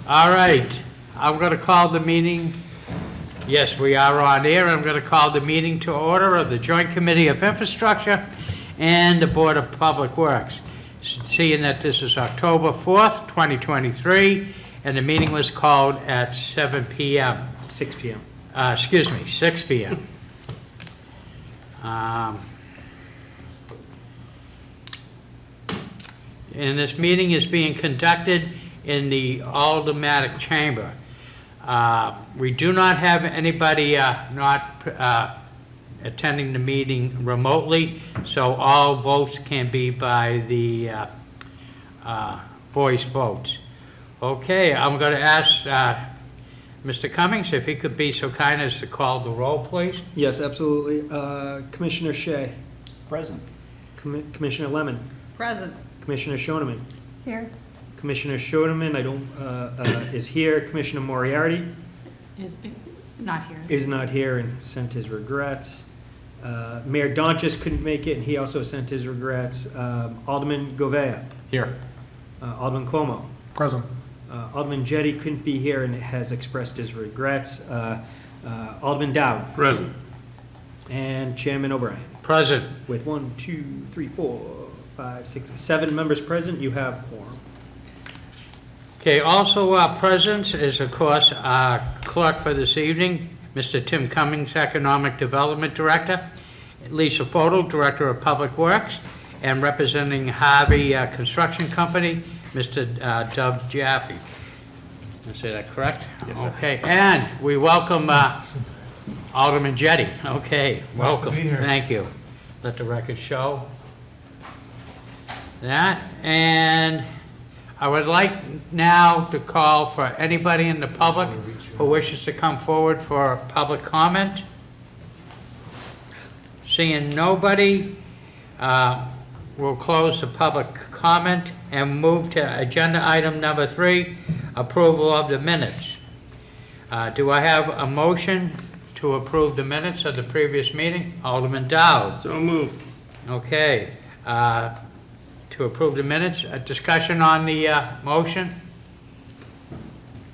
All right, I'm going to call the meeting, yes, we are on air. I'm going to call the meeting to order of the Joint Committee of Infrastructure and the Board of Public Works. Seeing that this is October 4th, 2023, and the meeting was called at 7 p.m. 6 p.m. Excuse me, 6 p.m. And this meeting is being conducted in the Aldermanic Chamber. We do not have anybody not attending the meeting remotely, so all votes can be by the voice votes. Okay, I'm going to ask Mr. Cummings if he could be so kind as to call the roll, please. Yes, absolutely. Commissioner Shea. Present. Commissioner Lemon. Present. Commissioner Shoneman. Here. Commissioner Shoneman, is here. Commissioner Moriarty Is not here. is not here and sent his regrets. Mayor Donchis couldn't make it, and he also sent his regrets. Alderman Govea. Here. Alderman Como. Present. Alderman Jettie couldn't be here and has expressed his regrets. Alderman Dowd. Present. And Chairman O'Brien. Present. With 1, 2, 3, 4, 5, 6, 7 members present, you have quorum. Okay, also present is, of course, our clerk for this evening, Mr. Tim Cummings, Economic Development Director, Lisa Fodel, Director of Public Works, and representing Harvey Construction Company, Mr. Dov Jaffe. Did I say that correct? Yes, sir. Okay, and we welcome Alderman Jettie. Okay, welcome. Thank you. Let the record show that. And I would like now to call for anybody in the public who wishes to come forward for public comment. Seeing nobody, we'll close the public comment and move to agenda item number 3, approval of the minutes. Do I have a motion to approve the minutes of the previous meeting? Alderman Dowd. So moved. Okay. To approve the minutes, a discussion on the motion?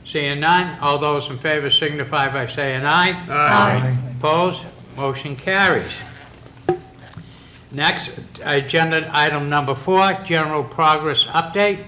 Seeing none, all those in favor signify by saying aye. Aye. Opposed? Motion carries. Next, agenda item number 4, general progress update.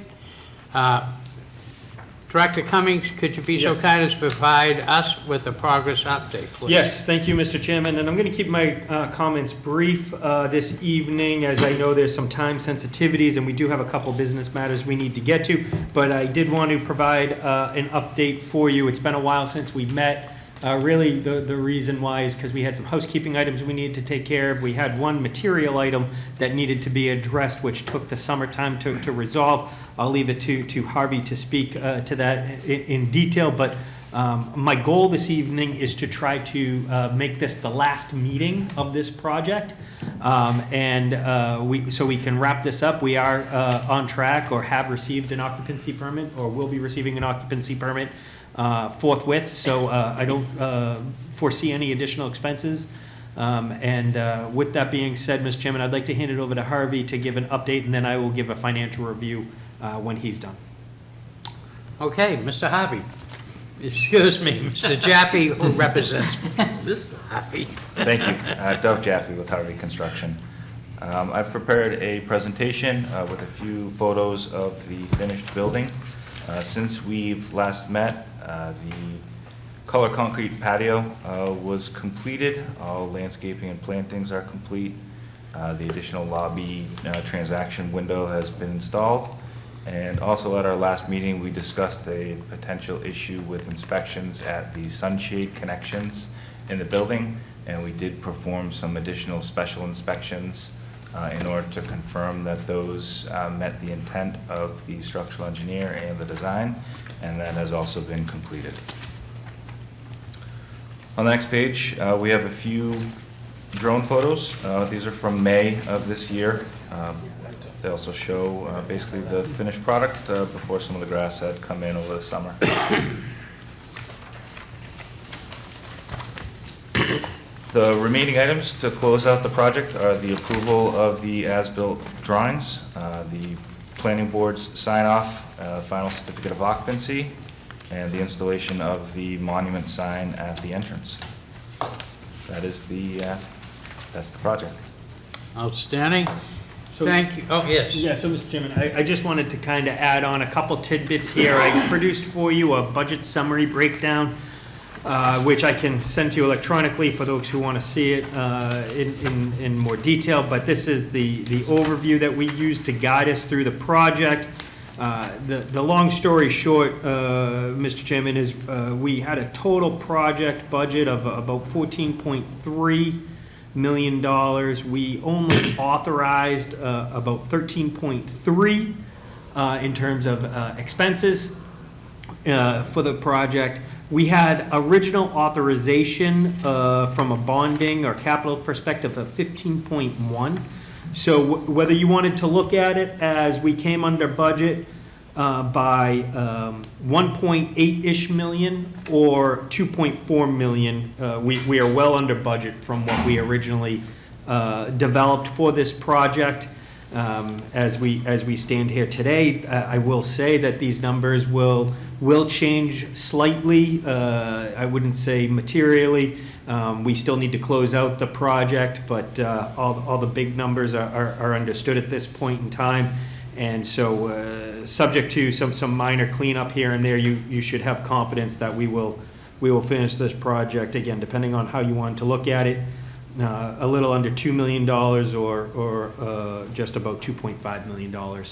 Director Cummings, could you be so Yes. kind as to provide us with a progress update, please? Yes, thank you, Mr. Chairman, and I'm going to keep my comments brief this evening, as I know there's some time sensitivities, and we do have a couple business matters we need to get to, but I did want to provide an update for you. It's been a while since we met. Really, the reason why is because we had some housekeeping items we needed to take care of. We had one material item that needed to be addressed, which took the summertime to resolve. I'll leave it to Harvey to speak to that in detail, but my goal this evening is to try to make this the last meeting of this project, so we can wrap this up. We are on track, or have received an occupancy permit, or will be receiving an occupancy permit forthwith, so I don't foresee any additional expenses. With that being said, Mr. Chairman, I'd like to hand it over to Harvey to give an update, and then I will give a financial review when he's done. Okay, Mr. Harvey. Excuse me, Mr. Jaffe, who represents Mr. Harvey. Thank you. Dov Jaffe with Harvey Construction. I've prepared a presentation with a few photos of the finished building. Since we've last met, the color concrete patio was completed. All landscaping and plantings are complete. The additional lobby transaction window has been installed. And also at our last meeting, we discussed a potential issue with inspections at the sunshade connections in the building, and we did perform some additional special inspections in order to confirm that those met the intent of the structural engineer and the design, and that has also been completed. On the next page, we have a few drone photos. These are from May of this year. They also show basically the finished product before some of the grass had come in over the summer. The remaining items to close out the project are the approval of the as-built drawings, the planning board's sign-off, final certificate of occupancy, and the installation of the monument sign at the entrance. That is that's the project. Outstanding. So- Thank you. Oh, yes. Yeah, so Mr. Chairman, I just wanted to kind of add on a couple tidbits here. I produced for you a budget summary breakdown, which I can send to you electronically for those who want to see it in more detail. But this is the overview that we use to guide us through the project. The long story short, Mr. Chairman, is we had a total project budget of about $14.3 million. We only authorized about 13.3 in terms of expenses for the project. We had original authorization from a bonding or capital perspective of 15.1. So whether you wanted to look at it as we came under budget by 1.8-ish million or 2.4 million, we are well under budget from what we originally developed for this project. As we stand here today, I will say that these numbers will change slightly. I wouldn't say materially. We still need to close out the project, but all the big numbers are understood at this point in time. And so, subject to some minor cleanup here and there, you should have confidence that we will finish this project, again, depending on how you want to look at it, a little under $2 million or just about $2.5 million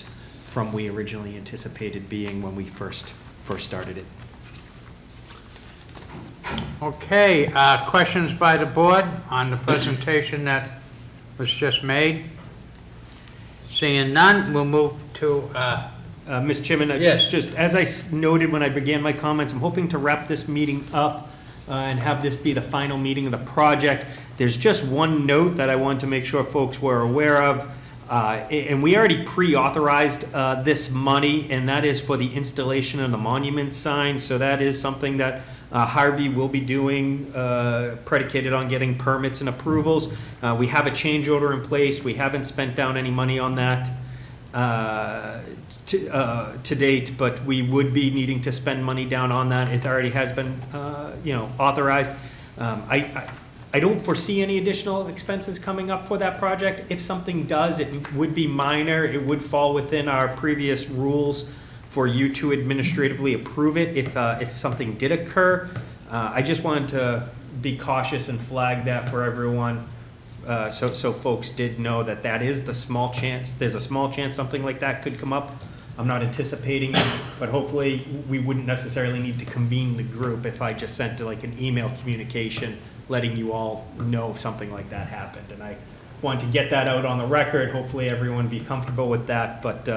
from we originally anticipated being when we first started it. Okay, questions by the board on the presentation that was just made? Seeing none, we'll move to, Mr. Chairman, Yes. just as I noted when I began my comments, I'm hoping to wrap this meeting up and have this be the final meeting of the project. There's just one note that I want to make sure folks were aware of. And we already pre-authorized this money, and that is for the installation of the monument sign. So that is something that Harvey will be doing, predicated on getting permits and approvals. We have a change order in place. We haven't spent down any money on that to date, but we would be needing to spend money down on that. It already has been, authorized. I don't foresee any additional expenses coming up for that project. If something does, it would be minor. It would fall within our previous rules for you to administratively approve it if something did occur. I just wanted to be cautious and flag that for everyone, so folks did know that is the small chance. There's a small chance something like that could come up. I'm not anticipating it, but hopefully we wouldn't necessarily need to convene the group if I just sent like an email communication letting you all know if something like that happened. And I want to get that out on the record. Hopefully everyone be comfortable with that, but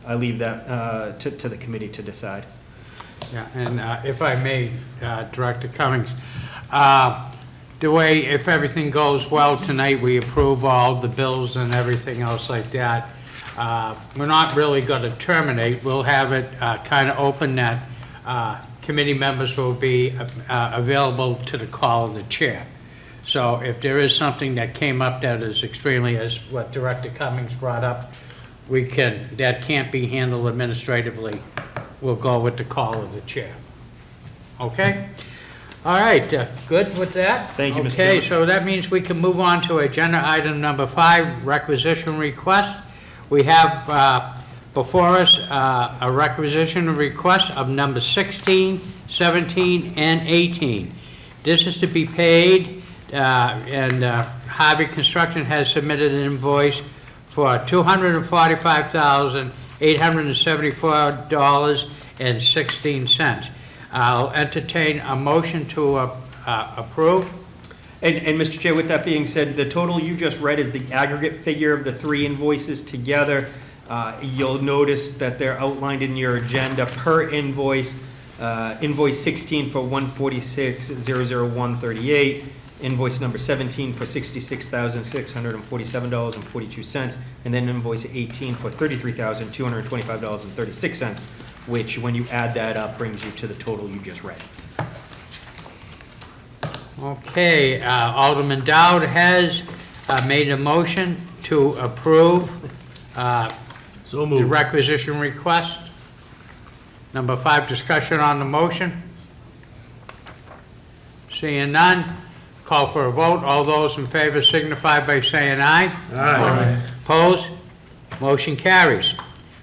I leave that to the committee to decide. yeah, and if I may, Director Cummings, the way, if everything goes well tonight, we approve all the bills and everything else like that, we're not really going to terminate. We'll have it kind of open that committee members will be available to the call of the chair. So if there is something that came up that is extremely, as what Director Cummings brought up, that can't be handled administratively, we'll go with the call of the chair. Okay? All right, good with that? Thank you, Mr. Okay, Chairman. so that means we can move on to agenda item number 5, requisition request. We have before us a requisition request of number 16, 17, and 18. This is to be paid, and Harvey Construction has submitted an invoice for $245,874.16. I'll entertain a motion to approve. And Mr. Chair, with that being said, the total you just read is the aggregate figure of the 3 invoices together. You'll notice that they're outlined in your agenda per invoice. Invoice 16 for $146,001.38. Invoice number 17 for $66,647.42. And then invoice 18 for $33,225.36, which, when you add that up, brings you to the total you just read. Okay, Alderman Dowd has made a motion to approve So the moved. requisition request. Number 5, discussion on the motion. Seeing none, call for a vote. All those in favor signify by saying aye. Aye. Opposed? Motion carries.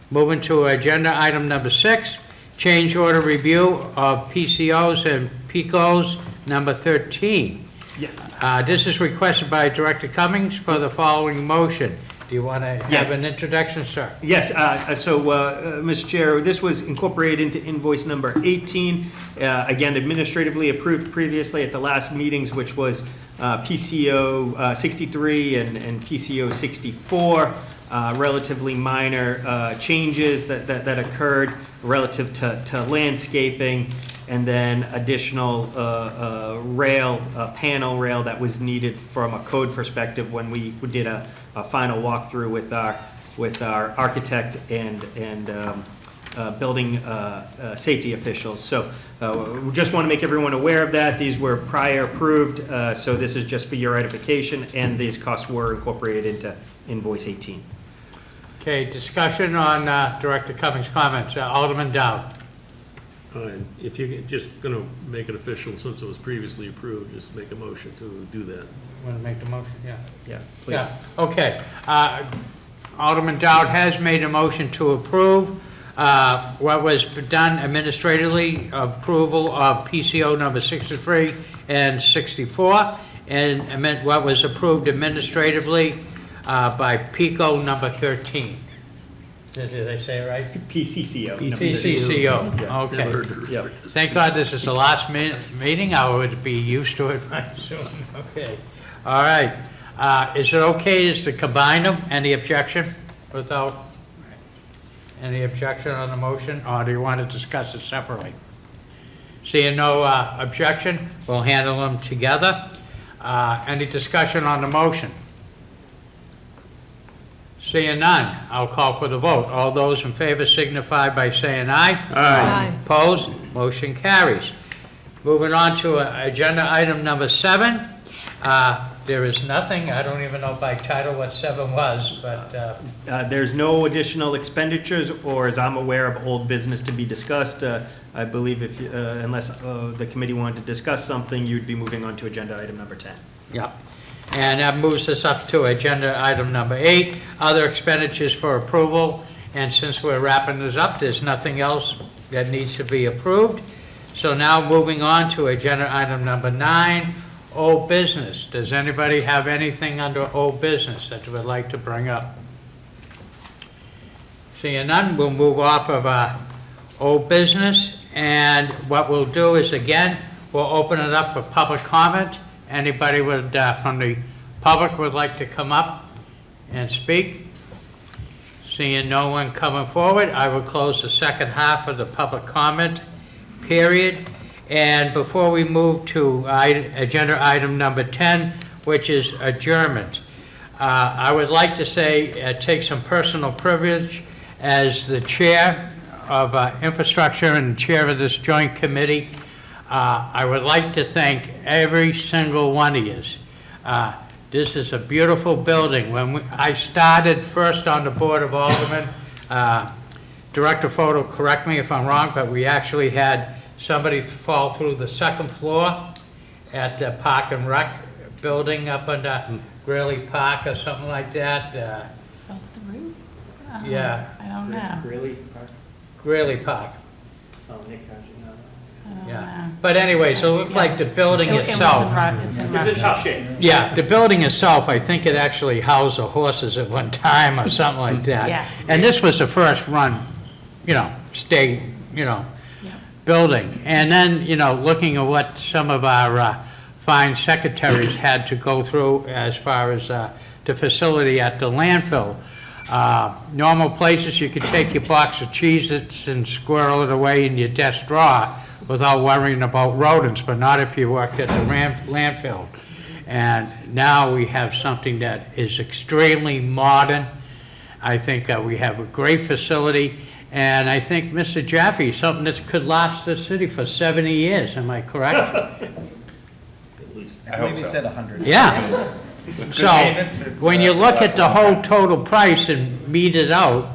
Moving to agenda item number 6, change order review of PCOs and PICOs, number 13. Yes. This is requested by Director Cummings for the following motion. Do you want to have an introduction, sir? Yes, Mr. Chair, this was incorporated into invoice number 18, again administratively approved previously at the last meetings, which was PCO 63 and PCO 64, relatively minor changes that occurred relative to landscaping, and then additional panel rail that was needed from a code perspective when we did a final walkthrough with our architect and building safety officials. So we just want to make everyone aware of that. These were prior approved, so this is just for your edification, and these costs were incorporated into invoice 18. Okay, discussion on Director Cummings' comments. Alderman Dowd. And if you're just going to make it official, since it was previously approved, just make a motion to do that. Want to make the motion? Yeah. Yeah, please. Yeah, okay. Alderman Dowd has made a motion to approve what was done administratively, approval of PCO number 63 and 64, and what was approved administratively by PICO number 13. Did I say it right? PCCO. PCCO, okay. Never heard it Yep. referred to. Thank God this is the last meeting. I would be used to it by soon. Okay. All right. Is it okay to combine them? Any objection without, any objection on the motion? Or do you want to discuss it separately? Seeing no objection, we'll handle them together. Any discussion on the motion? Seeing none, I'll call for the vote. All those in favor signify by saying aye. Aye. Opposed? Motion carries. Moving on to agenda item number 7. There is nothing, I don't even know by title what 7 was, but There's no additional expenditures, or as I'm aware of, old business to be discussed. I believe if, unless the committee wanted to discuss something, you'd be moving on to agenda item number 10. yeah. And that moves us up to agenda item number 8, other expenditures for approval. And since we're wrapping this up, there's nothing else that needs to be approved. So now moving on to agenda item number 9, old business. Does anybody have anything under old business that you would like to bring up? Seeing none, we'll move off of old business. And what we'll do is, again, we'll open it up for public comment. Anybody from the public would like to come up and speak? Seeing no one coming forward, I will close the second half of the public comment period. And before we move to agenda item number 10, which is adjournment, I would like to say, take some personal privilege as the chair of infrastructure and chair of this joint committee. I would like to thank every single one of you. This is a beautiful building. When I started first on the Board of Aldermen, Director Photo, correct me if I'm wrong, but we actually had somebody fall through the second floor at the Park and Rec building up under Greeley Park or something like that. Fell through? Yeah. I don't know. Really? Greeley Park, Oh, Nick, I don't yeah. know. But anyway, so it looked like the building It was in itself. it's in It's in tough shape. Yeah, the building itself, I think it actually housed the horses at one time or something like that. Yeah. And this was the first run, state, Yep. building. And then, looking at what some of our fine secretaries had to go through as far as the facility at the landfill. Normal places, you could take your box of Cheez-Its and squirrel it away in your desk drawer without worrying about rodents, but not if you worked at the landfill. And now we have something that is extremely modern. I think we have a great facility, and I think, Mr. Jaffe, something that could last the city for 70 years, am I correct? At least. I hope Maybe so. said 100. Yeah. With good So, maintenance, it's, when you look lasts at a the long whole time. total price and meet it out,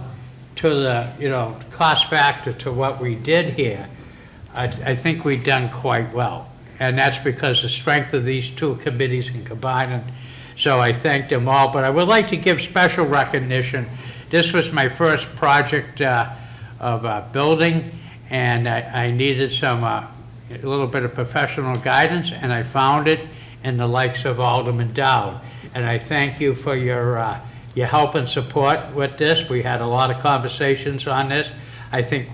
to the, cost factor to what we did here, I think we've done quite well. And that's because the strength of these two committees and combining. So I thank them all, but I would like to give special recognition. This was my first project of building, and I needed some, a little bit of professional guidance, and I found it in the likes of Alderman Dowd. And I thank you for your help and support with this. We had a lot of conversations on this. I think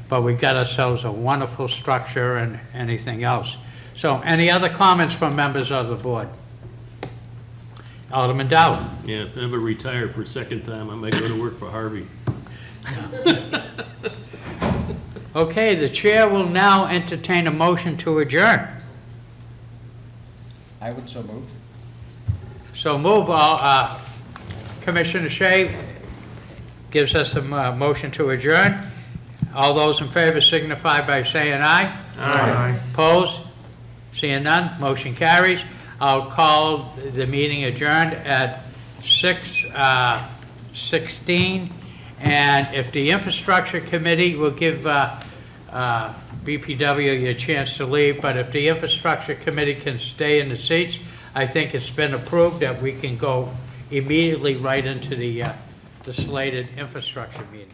but we got ourselves a wonderful structure and anything else. So any other comments from members of the board? Alderman Dowd. Yeah, if I ever retire for a second time, I might go to work for Harvey. Okay, the chair will now entertain a motion to adjourn. I would so move. So move, Commissioner Shea gives us the motion to adjourn. All those in favor signify by saying aye. Aye. Opposed? Seeing none, motion carries. I'll call the meeting adjourned at 6:16. And if the Infrastructure Committee will give BPW a chance to leave, but if the Infrastructure Committee can stay in the seats, I think it's been approved that we can go immediately right into the slated infrastructure meeting.